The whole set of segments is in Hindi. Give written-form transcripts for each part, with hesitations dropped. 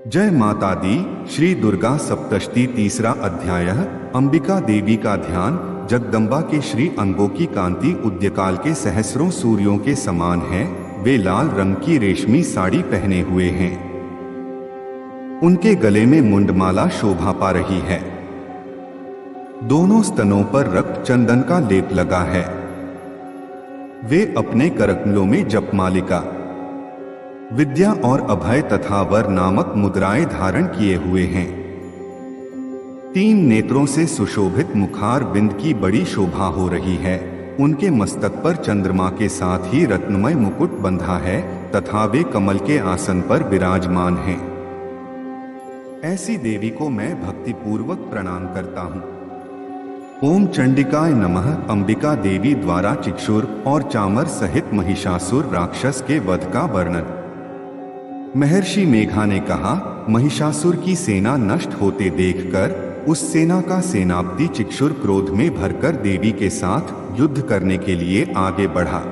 जय माता दी। श्री दुर्गा सप्तशती तीसरा अध्याय। अंबिका देवी का ध्यान। जगदम्बा के श्री अंगों की कांति उद्यकाल के सहस्रों सूर्यों के समान है। वे लाल रंग की रेशमी साड़ी पहने हुए हैं। उनके गले में मुंडमाला शोभा पा रही है। दोनों स्तनों पर रक्त चंदन का लेप लगा है। वे अपने करकमलों में जपमालिका, विद्या और अभय तथा वर नामक मुद्राएं धारण किए हुए हैं। 3 नेत्रों से सुशोभित मुखार बिंद की बड़ी शोभा हो रही है। उनके मस्तक पर चंद्रमा के साथ ही रत्नमय मुकुट बंधा है तथा वे कमल के आसन पर विराजमान हैं। ऐसी देवी को मैं भक्तिपूर्वक प्रणाम करता हूँ। ओम चंडिकाय नमः। अंबिका देवी द्वारा चिक्षुर और चामर सहित महिषासुर राक्षस के वध का वर्णन। महर्षि मेघा ने कहा, महिषासुर की सेना नष्ट होते देखकर उस सेना का सेनापति चिक्षुर क्रोध में भरकर देवी के साथ युद्ध करने के लिए आगे बढ़ा।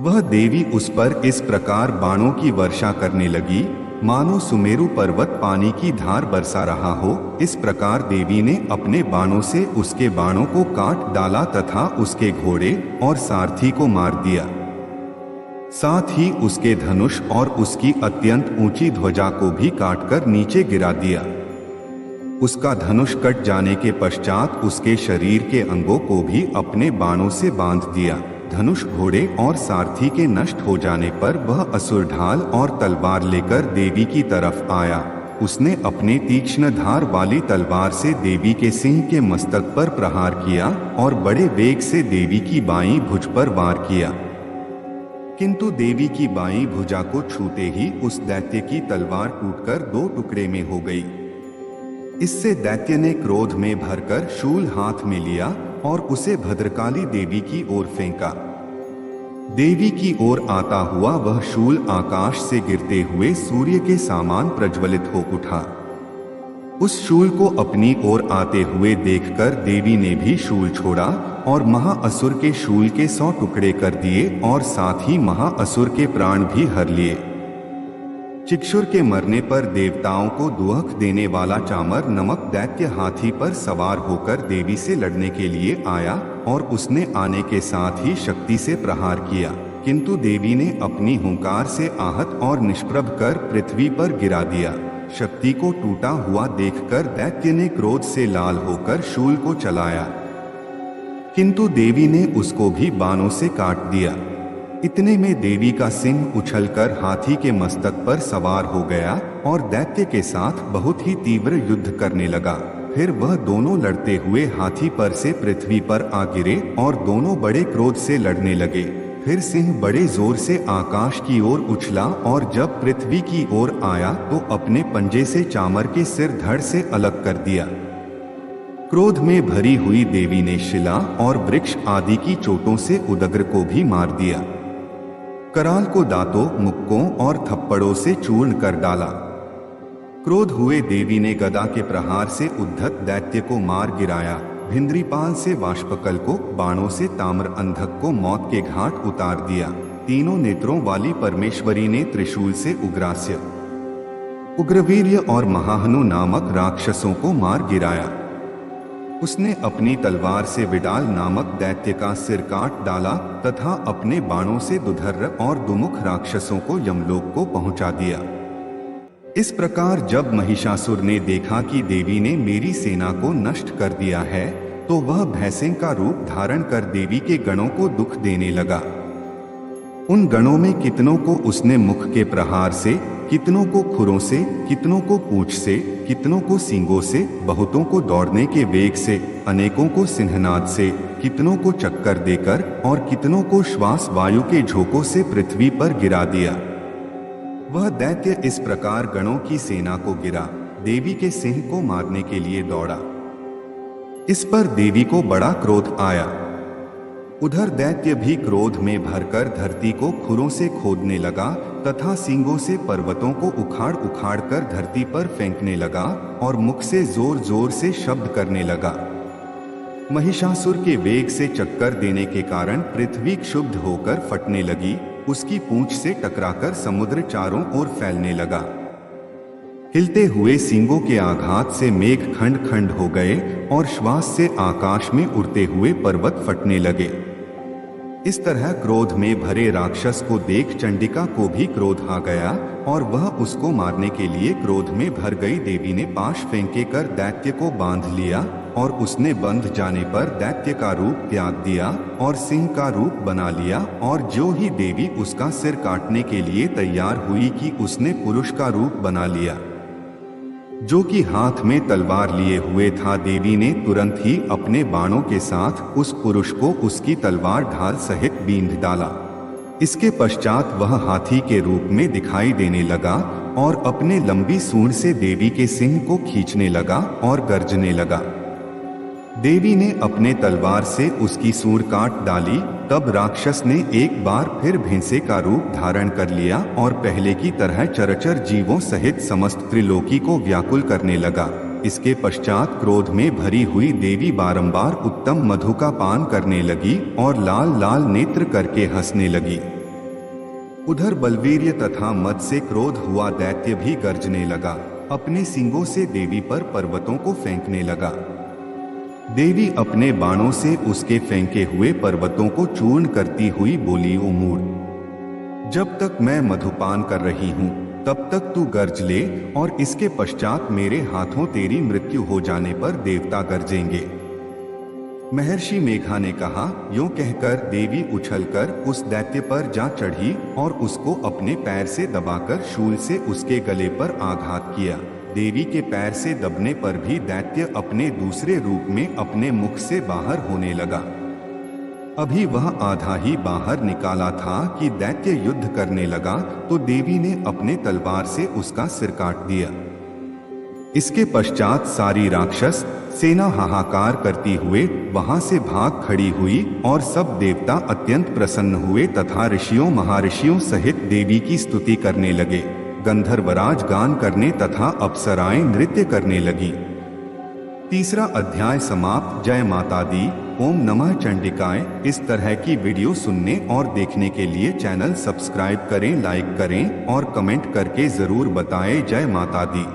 वह देवी उस पर इस प्रकार बाणों की वर्षा करने लगी मानो सुमेरु पर्वत पानी की धार बरसा रहा हो। इस प्रकार देवी ने अपने बाणों से उसके बाणों को काट डाला तथा उसके घोड़े और सारथी को मार दिया। साथ ही उसके धनुष और उसकी अत्यंत ऊंची ध्वजा को भी काटकर नीचे गिरा दिया। उसका धनुष कट जाने के पश्चात उसके शरीर के अंगों को भी अपने बाणों से बांध दिया। धनुष, घोड़े और सारथी के नष्ट हो जाने पर वह असुर ढाल और तलवार लेकर देवी की तरफ आया। उसने अपने तीक्ष्ण धार वाली तलवार से देवी के सिंह के मस्तक पर प्रहार किया और बड़े वेग से देवी की बाईं भुज पर वार किया। किंतु देवी की बाईं भुजा को छूते ही उस दैत्य की तलवार टूटकर 2 टुकड़े में हो गई। इससे दैत्य ने क्रोध में भरकर शूल हाथ में लिया और उसे भद्रकाली देवी की ओर फेंका। देवी की ओर आता हुआ वह शूल आकाश से गिरते हुए सूर्य के समान प्रज्वलित हो उठा। उस शूल को अपनी ओर आते हुए देखकर देवी ने भी शूल छोड़ा और महाअसुर के शूल के 100 टुकड़े कर दिए और साथ ही महाअसुर के प्राण भी हर लिए। चिक्षुर के मरने पर देवताओं को दुख देने वाला चामर नमक दैत्य हाथी पर सवार होकर देवी से लड़ने के लिए आया और उसने आने के साथ ही शक्ति से प्रहार किया। किंतु देवी ने अपनी हुंकार से आहत और निष्प्रभ कर पृथ्वी पर गिरा दिया। शक्ति को टूटा हुआ देखकर दैत्य ने क्रोध से लाल होकर शूल को चलाया, किंतु देवी ने उसको भी बाणों से काट दिया। इतने में देवी का सिंह उछलकर हाथी के मस्तक पर सवार हो गया और दैत्य के साथ बहुत ही तीव्र युद्ध करने लगा। फिर वह दोनों लड़ते हुए हाथी पर से पृथ्वी पर आ गिरे और दोनों बड़े क्रोध से लड़ने लगे। फिर सिंह बड़े जोर से आकाश की ओर उछला और जब पृथ्वी की ओर आया तो अपने पंजे से चामर के सिर धड़ से अलग कर दिया। क्रोध में भरी हुई देवी ने शिला और वृक्ष आदि की चोटों से उदग्र को भी मार दिया। कराल को दांतों, मुक्कों और थप्पड़ों से चूर्ण कर डाला। क्रोध हुए देवी ने गदा के प्रहार से उद्धत दैत्य को मार गिराया। भिंद्रीपाल से वाष्पकल को, बाणों से ताम्र अंधक को मौत के घाट उतार दिया। 3 नेत्रों वाली परमेश्वरी ने त्रिशूल से उग्रास्य, उग्रवीर्य और महाहनु नामक राक्षसों को मार गिराया। उसने अपनी तलवार से विडाल नामक दैत्य का सिर काट डाला तथा अपने बाणों से दुधर्र और दुमुख राक्षसों को यमलोक को पहुंचा दिया। इस प्रकार जब महिषासुर ने देखा कि देवी ने मेरी सेना को नष्ट कर दिया है तो वह भैंसे का रूप धारण कर देवी के गणों को दुख देने लगा। उन गणों में कितनों को उसने मुख के प्रहार से, कितनों को खुरों से, कितनों को पूंछ से, कितनों को सींगों से, बहुतों को दौड़ने के वेग से, अनेकों को सिंहनाद से, कितनों को चक्कर देकर और कितनों को श्वास वायु के झोंकों से पृथ्वी पर गिरा दिया। वह दैत्य इस प्रकार गणों की सेना को गिरा देवी के सिंह को मारने के लिए दौड़ा। इस पर देवी को बड़ा क्रोध आया। उधर दैत्य भी क्रोध में भरकर धरती को खुरों से खोदने लगा तथा सींगों से पर्वतों को उखाड़ उखाड़ कर धरती पर फेंकने लगा और मुख से जोर जोर से शब्द करने लगा। महिषासुर के वेग से चक्कर देने के कारण पृथ्वी क्षुब्ध होकर फटने लगी। उसकी पूंछ से टकराकर समुद्र चारों ओर फैलने लगा। हिलते हुए सींगों के आघात से मेघ खंड खंड हो गए और श्वास से आकाश में उड़ते हुए पर्वत फटने लगे। इस तरह क्रोध में भरे राक्षस को देख चंडिका को भी क्रोध आ गया और वह उसको मारने के लिए क्रोध में भर गई। देवी ने पाश फेंके कर दैत्य को बांध लिया और उसने बंध जाने पर दैत्य का रूप त्याग दिया और सिंह का रूप बना लिया। और जो ही देवी उसका सिर काटने के लिए तैयार हुई कि उसने पुरुष का रूप बना लिया, जो कि हाथ में तलवार लिए हुए था। देवी ने तुरंत ही अपने बाणों के साथ उस पुरुष को उसकी तलवार ढाल सहित बींध डाला। इसके पश्चात वह हाथी के रूप में दिखाई देने लगा और अपने लंबी सूंड से देवी के सिंह को खींचने लगा और गर्जने लगा। देवी ने अपने तलवार से उसकी सूंड काट डाली। तब राक्षस ने एक बार फिर भैंसे का रूप धारण कर लिया और पहले की तरह चरचर जीवों सहित समस्त त्रिलोकी को व्याकुल करने लगा। इसके पश्चात क्रोध में भरी हुई देवी बारंबार उत्तम मधु का पान करने लगी और लाल लाल नेत्र करके हंसने लगी। उधर बलवीर्य तथा मद से क्रोध हुआ दैत्य भी गर्जने लगा, अपने सींगों से देवी पर पर्वतों को फेंकने लगा। देवी अपने बाणों से उसके फेंके हुए पर्वतों को चूर्ण करती हुई बोली, ओ मूढ़, जब तक मैं मधुपान कर रही हूँ तब तक तू गर्ज ले और इसके पश्चात मेरे हाथों तेरी मृत्यु हो जाने पर देवता गर्जेंगे। महर्षि मेघा ने कहा। यूं कहकर देवी उछलकर उस दैत्य पर जा चढ़ी और उसको अपने पैर से दबाकर शूल से उसके गले पर आघात किया। देवी के पैर से दबने पर भी दैत्य अपने दूसरे रूप में अपने मुख से बाहर होने लगा। अभी वह आधा ही बाहर निकाला था कि दैत्य युद्ध करने लगा तो देवी ने अपने तलवार से उसका सिर काट दिया। इसके पश्चात सारी राक्षस सेना हाहाकार करती हुए वहां से भाग खड़ी हुई और सब देवता अत्यंत प्रसन्न हुए तथा ऋषियों महाऋषियों सहित देवी की स्तुति करने लगे। गंधर्वराज गान करने तथा अप्सराएं नृत्य करने लगी। तीसरा अध्याय समाप्त। जय माता दी। ओम नमः चंडिकाय। इस तरह की वीडियो सुनने और देखने के लिए चैनल सब्सक्राइब करें, लाइक करें और कमेंट करके जरूर बताएं। जय माता दी।